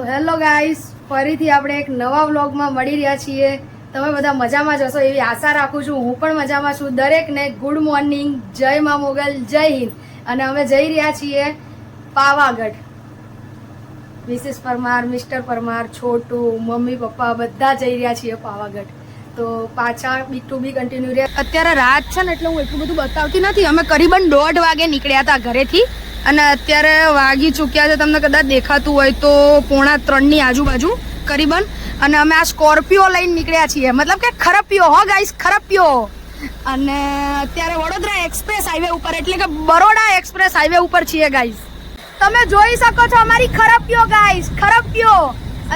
તો hello guys, ફરીથી આપણે એક નવા વ્લોગમાં મળી રહ્યા છીએ. તમે બધા મજામાં જ હશો એવી આશા રાખું છું. હું પણ મજામાં છું. દરેકને ગુડ મોર્નિંગ, જય મા મોગલ, જય હિન્દ. અને અમે જઈ રહ્યા છીએ Pavagadh. Mrs Parmar, Mister Parmar, Chhotu, mummy papa બધા જઈ રહ્યા છીએ પાવાગઢ. તો પાછા બી ટુ બી કન્ટિન્યુ રહે. અત્યારે રાત છે ને એટલે હું એટલું બધું બતાવતી નથી. અમે કરીબન 1:30 વાગે નીકળ્યા હતા ઘરેથી અને અત્યારે વાગી ચૂક્યા છે, તમને કદાચ દેખાતું હોય તો 2:45 ની આજુબાજુ કરીબન. અને અમે આ સ્કોર્પિયો લઈને નીકળ્યા છીએ, મતલબ કે ખરપિયો, હો ગાઈસ, ખરપિયો. અને અત્યારે વડોદરા એક્સપ્રેસ હાઈવે ઉપર, એટલે કે બરોડા એક્સપ્રેસ હાઈવે ઉપર છીએ ગાઈસ. તમે જોઈ શકો છો અમારી ખરપિયો ગાઈસ, ખરપિયો.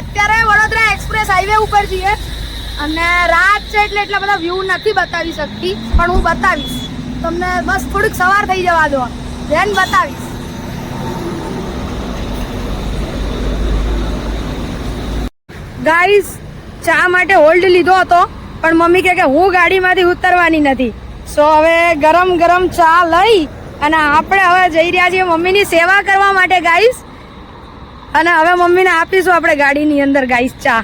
અત્યારે વડોદરા એક્સપ્રેસ હાઈવે ઉપર છીએ અને રાત છે એટલે એટલા બધા વ્યૂ નથી બતાવી શકતી, પણ હું બતાવીશ તમને. બસ થોડીક સવાર થઈ જવા દો, ધ્યાન બતાવીશ. ગાઈસ, ચા માટે હોલ્ડ લીધો હતો પણ મમ્મી કહે કે હું ગાડીમાંથી ઉતરવાની નથી. સો હવે ગરમ ગરમ ચા લઈ અને આપણે હવે જઈ રહ્યા છીએ મમ્મીની સેવા કરવા માટે ગાઈસ. અને હવે મમ્મીને આપીશું આપણે ગાડીની અંદર ગાઈસ ચા.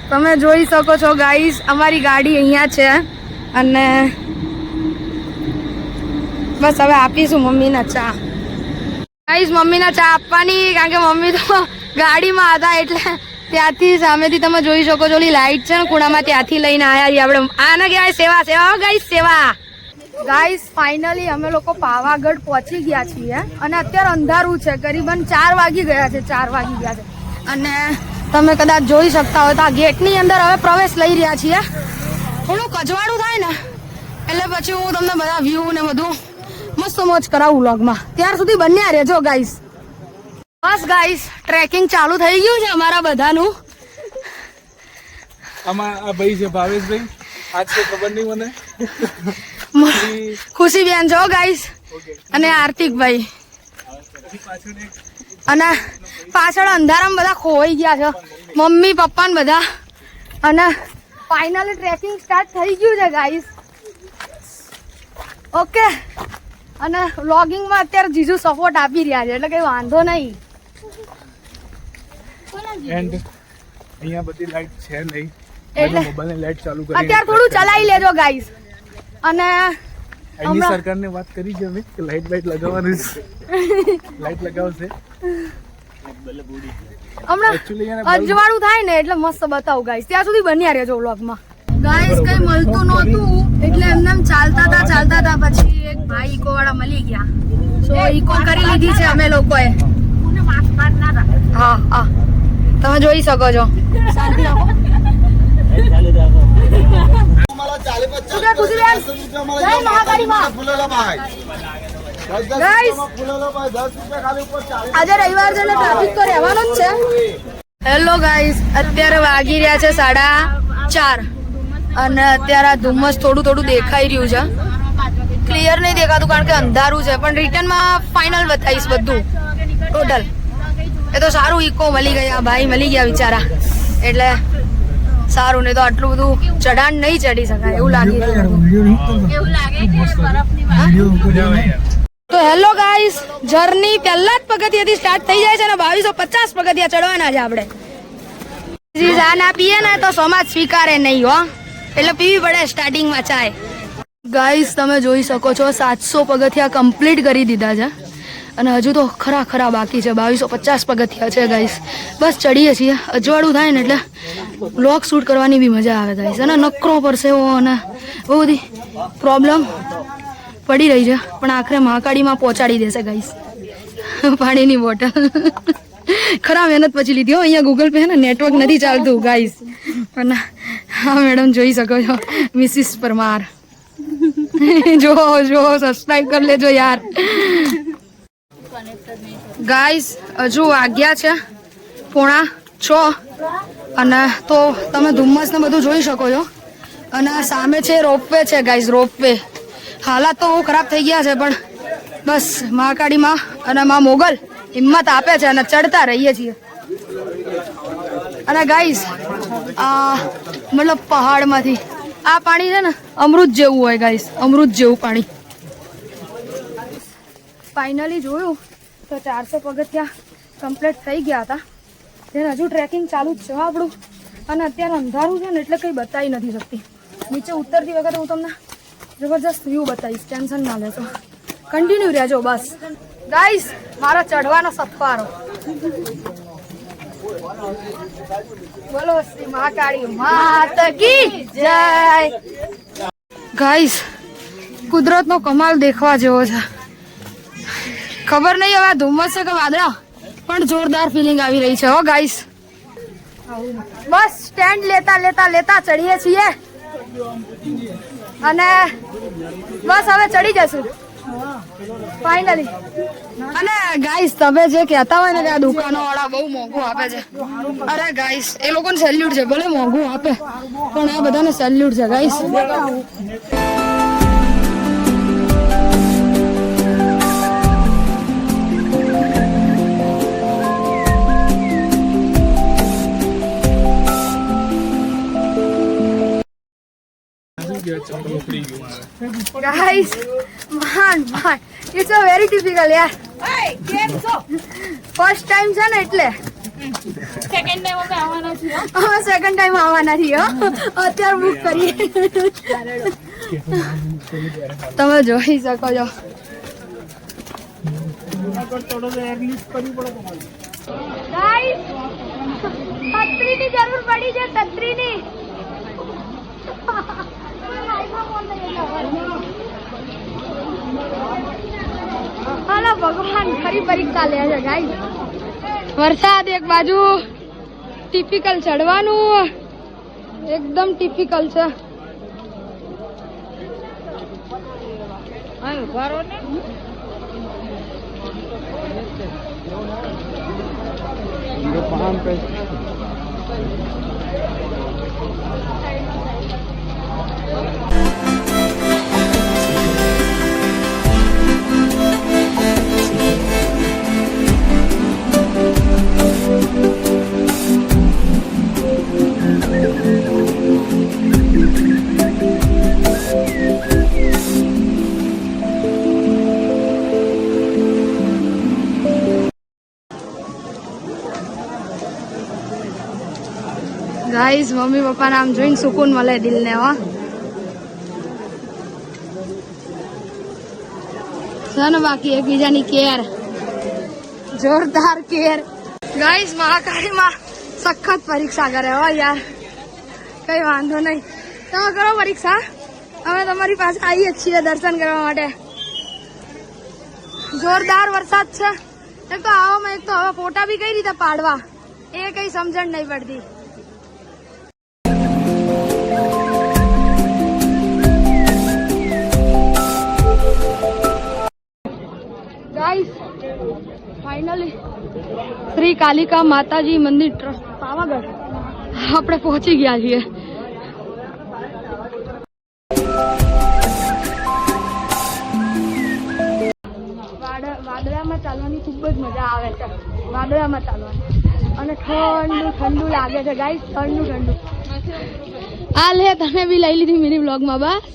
તમે જોઈ શકો છો ગાઈસ, અમારી ગાડી અહીંયા છે અને બસ હવે આપીશું મમ્મીને ચા. ગાઈસ, મમ્મીને ચા આપવાની, કારણ કે મમ્મી તો ગાડીમાં હતા એટલે ત્યાંથી સામેથી તમે જોઈ શકો છો, લાઈટ છે ને ખૂણામાં, ત્યાંથી લઈને આવ્યા છીએ આપણે. આને કહેવાય સેવા. સેવા ગાઈસ, સેવા. ગાઈસ, ફાઇનલી અમે લોકો પાવાગઢ પહોંચી ગયા છીએ અને અત્યારે અંધારું છે, કરીબન 4 વાગી ગયા છે. 4 વાગી ગયા છે અને તમે કદાચ જોઈ શકતા હોય તો આ ગેટની અંદર હવે પ્રવેશ લઈ રહ્યા છીએ. થોડું કજવાળું થાય ને એટલે પછી હું તમને બધા વ્યૂ ને બધું મસ્ત મોજ કરાવું વ્લોગમાં. ત્યાર સુધી બન્યા રહેજો ગાઈસ. બસ ગાઈસ, ટ્રેકિંગ ચાલુ થઈ ગયું છે અમારા બધાનું. આમાં આ ભાઈ છે ભાવેશભાઈ, આજ તો ખબર નહીં મને. ખુશી બેન છો ગાઈસ અને હાર્દિકભાઈ. અને પાછળ અંધારામાં બધા ખોવાઈ ગયા છે, મમ્મી પપ્પા ને બધા. અને ફાઇનલી ટ્રેકિંગ સ્ટાર્ટ થઈ ગયું છે ગાઈસ. ઓકે. અને વ્લોગિંગમાં અત્યારે જીજુ સપોર્ટ આપી રહ્યા છે એટલે કઈ વાંધો નહીં. એન્ડ અહીંયા બધી લાઈટ છે નહીં એટલે મોબાઈલની લાઈટ ચાલુ કરી અત્યારે થોડું ચલાવી લેજો ગાઈસ. અને એની સરકારને વાત કરી છે અમે કે લાઈટ બાઈટ લગાવવાની છે. લાઈટ લગાવશે હમણાં અજવાળું થાય ને એટલે મસ્ત બતાવું ગાઈસ. ત્યાં સુધી બન્યા રહેજો વ્લોગમાં. ગાઈસ, કઈ મળતું નહોતું એટલે એમને ચાલતા હતા પછી એક ભાઈ ઇકો વાળા મળી ગયા. સો ઇકો કરી લીધી છે અમે લોકોએ. હા હા, તમે જોઈ શકો છો. શાંતિ રાખો. આજે રવિવાર છે ને ટ્રાફિક તો રહેવાનો જ છે. હેલો ગાઈસ, અત્યારે વાગી રહ્યા છે 4:30 અને અત્યારે આ ધુમ્મસ થોડું દેખાઈ રહ્યું છે. ક્લિયર નહીં દેખાતું કારણ કે અંધારું છે, પણ રિટર્નમાં ફાઇનલ બતાવીશ બધું ટોટલ. એ તો સારું, ઇકો મળી ગયા, ભાઈ મળી ગયા બિચારા, એટલે સારું. નહીં તો આટલું બધું ચઢાણ નહીં ચડી શકાય એવું લાગી રહ્યું. તો હેલો ગાઈસ, જર્ની પહેલા જ પગથિયાથી સ્ટાર્ટ થઈ જાય છે અને 2250 પગથિયા ચડવાના છે આપણે. ચા ના પીએ ને તો સમાજ સ્વીકારે નહીં હો, એટલે પીવી પડે સ્ટાર્ટિંગમાં ચાય. ગાઈસ, તમે જોઈ શકો છો 700 પગથિયા કમ્પ્લીટ કરી દીધા છે અને હજુ તો ખરા બાકી છે. 2250 પગથિયા છે ગાઈસ. બસ ચડીએ છીએ. અજવાળું થાય ને એટલે વ્લોગ શૂટ કરવાની બી મજા આવે ગાઈસ. અને નકરો પરસેવો અને બહુ બધી પ્રોબ્લેમ પડી રહી છે, પણ આખરે મહાકાળીમાં પહોંચાડી દેશે ગાઈસ. પાણીની બોટલ ખરા મહેનત પછી લીધી હો. અહીંયા ગૂગલ પે ને નેટવર્ક નથી ચાલતું ગાઈસ. અને હા મેડમ જોઈ શકો છો, મિસિસ પરમાર. જો સબસ્ક્રાઇબ કરી લેજો યાર. ગાઈસ, હજુ વાગ્યા છે 5:45 અને તો તમે ધુમ્મસ ને બધું જોઈ શકો છો. અને સામે છે રોપવે છે ગાઈસ, રોપવે. હાલાત તો બહુ ખરાબ થઈ ગયા છે, પણ બસ મહાકાળીમાં અને મા મોગલ હિંમત આપે છે અને ચડતા રહીએ છીએ. અને ગાઈસ, મતલબ પહાડમાંથી આ પાણી છે ને અમૃત જેવું હોય ગાઈસ, અમૃત જેવું પાણી. ફાઇનલી જોયું તો 400 પગથિયા કમ્પ્લીટ થઈ ગયા હતા. તેને હજુ ટ્રેકિંગ ચાલુ જ છે આપણું. અને અત્યારે અંધારું છે ને એટલે કંઈ બતાવી નથી શકતી. નીચે ઉતરતી વખતે હું તમને જબરજસ્ત વ્યૂ બતાવીશ, ટેન્શન ના લેજો, કન્ટિન્યુ રહેજો બસ. ગાઈસ, મારા ચઢવાનો સફારો. બોલો શ્રી મહાકાળી માત કી જય. ગાઈસ, કુદરતનો કમાલ દેખવા જેવો છે. ખબર નહીં હવે ધુમ્મસ છે કે વાદળા, પણ જોરદાર ફિલિંગ આવી રહી છે હો ગાઈસ. બસ સ્ટેન્ડ લેતા લેતા લેતા ચડીએ છીએ અને બસ હવે ચડી જશું ફાઇનલી. અને ગાઈસ, તમે જે કહેતા હોય ને કે આ દુકાનો વાળા બહુ મોંઘું આપે છે, અરે ગાઈસ એ લોકોને સેલ્યુટ છે. ભલે મોંઘું આપે પણ આ બધાને સેલ્યુટ છે guys. Guys, man, it's a very difficult, yaar. First time છે ને એટલે સેકન્ડ ટાઈમ આવવાના છીએ. અત્યારે બુક કરીએ. તમે જોઈ શકો છો. ગાઈસ, છત્રીની જરૂર પડી છે, છત્રીની. હાલો ભગવાન, ખરી પરીક્ષા લે છે ગાઈસ. વરસાદ એક બાજુ, ટિપિકલ ચડવાનું એકદમ ટિપિકલ છે. ગાઈસ, મમ્મી પપ્પાને આમ જોઈને સુકૂન મળે દિલને. હો છે ને બાકી એકબીજાની કેર, જોરદાર કેર. ગાઈસ, મહાકાળીમાં સખત પરીક્ષા કરે હો યાર. કઈ વાંધો નહીં, તમે કરો પરીક્ષા, અમે તમારી પાસે આવીએ છીએ દર્શન કરવા માટે. જોરદાર વરસાદ છે. એક તો આવામાં એક તો હવે ફોટા બી કઈ રીતે પાડવા એ કઈ સમજણ નહીં પડતી. ગાઈસ, ફાઇનલી શ્રી કાલિકા માતાજી મંદિર ટ્રસ્ટ પાવાગઢ આપણે પહોંચી ગયા છીએ. વાદળામાં ચાલવાની ખૂબ જ મજા આવે છે. વાદળામાં ચાલવાની અને ઠંડુ ઠંડુ લાગે છે ગાઈસ, ઠંડુ ઠંડુ. આ લે, તમે બી લઈ લીધી મિની બ્લોગમાં. બસ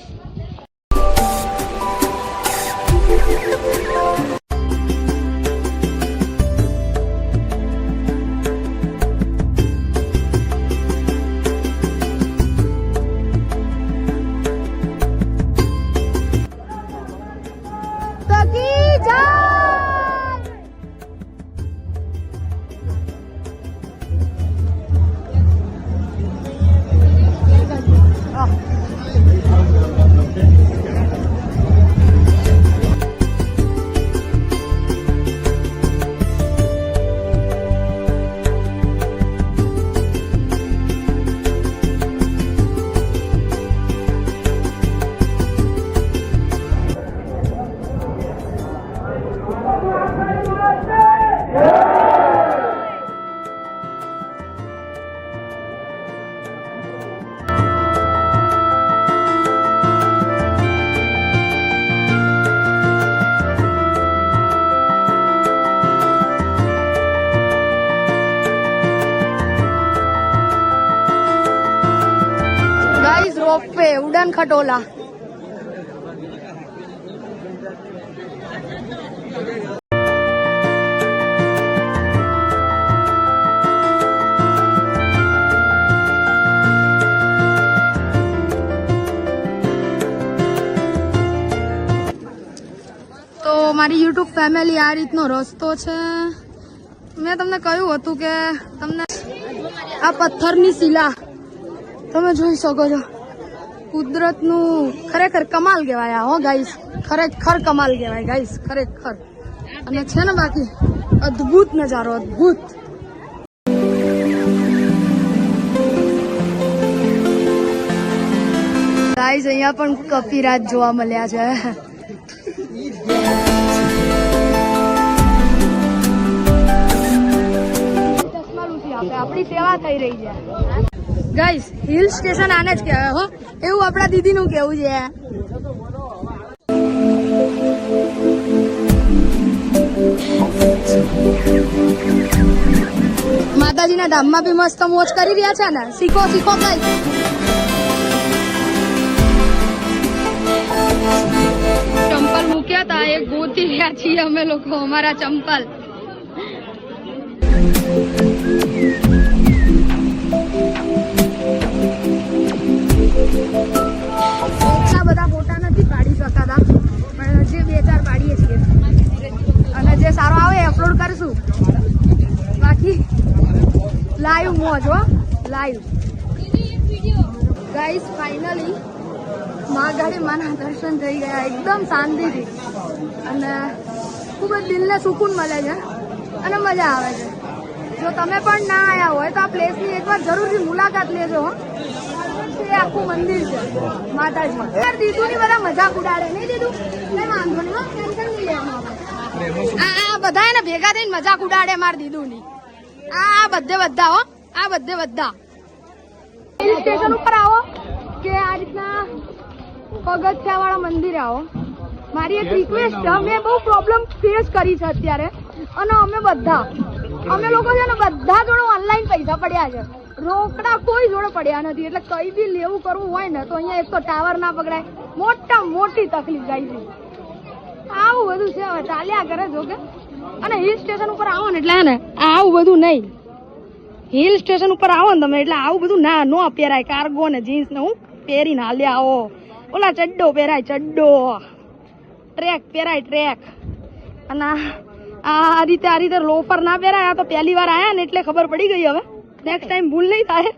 રોપવે ઉડન ખટોલા. મારી યુટ્યુબ ફેમિલી આ રીતનો રસ્તો છે. મેં તમને કહ્યું હતું કે તમને આ પથ્થરની શિલા તમે જોઈ શકો છો. કુદરતનું ખરેખર કમાલ કહેવાય હો ગાઈસ, ખરેખર કમાલ કહેવાય ગાઈસ, ખરેખર. અને છે ને બાકી અદ્ભુત નજારો, અદ્ભુત. ગાઈસ અહીંયા પણ કપિરાજ જોવા મળ્યા છે. આપણી સેવા થઈ રહી છે ગાઈસ. હિલ સ્ટેશન આને જ કહેવાય હો, એવું આપણા દીદી નું કેવું છે. માતાજીના ધામમાં બી મસ્ત મોજ કરી રહ્યા છે ને. શીખો શીખો ગાઈસ. ચંપલ મૂક્યા હતા એ ગોતી રહ્યા છીએ અમે લોકો અમારા ચંપલ. એટલા બધા ફોટા નથી પાડી શકતા પણ જે 2-4 પાડીએ છીએ અને જે સારો આવે અપલોડ કરશું. બાકી લાઈવ મોજ હો, લાઈવ. ગાઈસ ફાઇનલી મહાકાળી માના દર્શન થઈ ગયા એકદમ શાંતિથી અને ખૂબ જ દિલને સુકૂન મળે છે અને મજા આવે છે. જો તમે પણ ના આવ્યા હોય તો આ પ્લેસની એકવાર જરૂરથી મુલાકાત લેજો. એ આખું મંદિર છે માતાજી. દીદુની બધા મજાક ઉડાડે નહીં દીધું, કઈ વાંધો નહીં, ટેન્શન નહીં લેવાનું. આ બધા એને ભેગા થઈને મજાક ઉડાડે માર દીદુની. આ બધે બધા હો, આ બધે બધા. હિલ સ્ટેશન ઉપર આવો કે આ રીતના પગથિયા વાળા મંદિરે આવો. મારી એક રિક્વેસ્ટ છે, મેં બહુ પ્રોબ્લેમ ફેસ કરી છે અત્યારે અને અમે લોકો છે ને બધા જોડે ઓનલાઈન પૈસા પડ્યા છે, રોકડા કોઈ જોડે પડ્યા નથી. એટલે કઈ બી લેવું કરવું હોય ને તો અહીંયા એક તો ટાવર ના પકડાય, મોટા મોટી તકલીફ જાય છે. આવું બધું છે, હવે ચાલ્યા કરે જો કે. અને હિલ સ્ટેશન ઉપર આવો ને એટલે ને આવું બધું નહીં. હિલ સ્ટેશન ઉપર આવો ને તમે એટલે આવું બધું ના નો પહેરાય. કાર્ગો ને જીન્સ ને હું પહેરીને હાલ્યા આવો. ઓલા ચડ્ડો પહેરાય, ચડ્ડો. ટ્રેક પહેરાય, ટ્રેક. અને આ રીતે લોફર ના પહેરાય. આ તો પહેલી વાર આયા ને એટલે ખબર પડી ગઈ. હવે નેક્સ્ટ ટાઈમ ભૂલ નહીં થાય.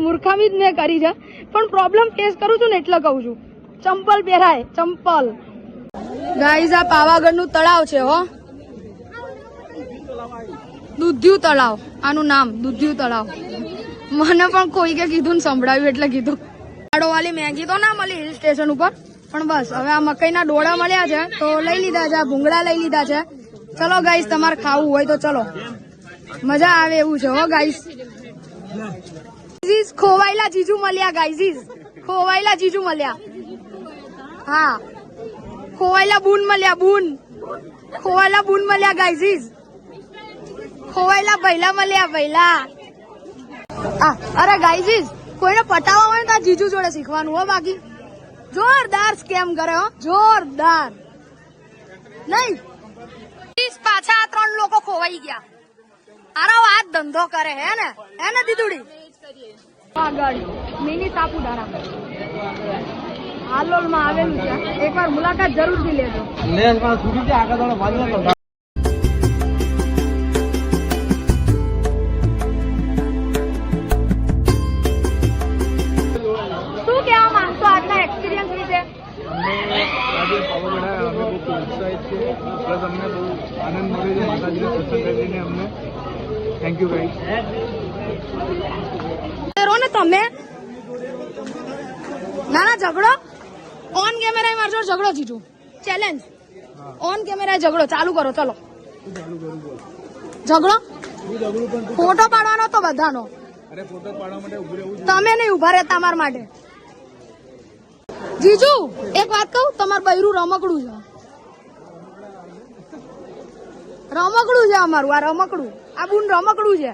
મૂર્ખામી જ મેં કરી છે પણ પ્રોબ્લેમ ફેસ કરું છું ને એટલે કહું છું. ચંપલ પહેરાય, ચંપલ. ગાઈઝ આ પાવાગઢનું તળાવ છે હો, દૂધિયું તળાવ આનું નામ, દૂધિયું તળાવ. મને પણ કોઈ કે કીધું ને સંભળાવ્યું એટલે કીધું. વાળી મેગી તો ના મળી હિલ સ્ટેશન ઉપર પણ બસ હવે આ મકાઈના ડોળા મળ્યા છે તો લઈ લીધા છે. ભૂંગળા લઈ લીધા છે. ચલો ગાઈઝ તમારે ખાવું હોય તો ચલો, મજા આવે એવું છે હો ગાઈઝ. ખોવાયેલા જીજુ મળ્યા ગાઈઝ, ખોવાયેલા જીજુ મળ્યા. હા ખોવાયેલા બૂન મળ્યા, બૂન. ખોવાયેલા બૂન મળ્યા ગાઈઝ. ખોવાયેલા ભૈલા મળ્યા, ભૈલા. અરે ગાઈઝ કોઈને પટાવવા હોય તો જીજુ જોડે શીખવાનું હો. બાકી જોરદાર સ્કેમ કરે હો, જોરદાર. નહીં પાછા આ 3 લોકો ખોવાઈ ગયા. આરો આ ધંધો કરે હે ને દીદુડી. આગળ મિની સાપુતારા હાલોલ માં આવેલું છે, એકવાર મુલાકાત જરૂરથી લેજો. શું કહેવા માંગશો આજના એક્સપિરિયન્સ વિશે? આજે પાવાગઢ અમે બહુ ઉત્સાહિત છે, પ્લસ અમને બહુ આનંદ મળે છે માતાજીના દર્શન કરીને અમને. Thank you guys. ને તમે ના ઝઘડો ઓન કેમેરા મારજો, ઝઘડો જીજુ ચેલેન્જ. ઓન કેમેરા ઝઘડો ચાલુ કરો. ચલો ઝઘડો. ફોટો પાડવાનો તો બધાનો. અરે ફોટો પાડવા માટે ઉભું રહેવું છે. તમે નહીં ઉભા રહેતા અમારા માટે. જીજુ એક વાત કહું, તમારું બૈરું રમકડું છે. રમકડું છે અમારું, આ રમકડું. આ બુન રમકડું છે.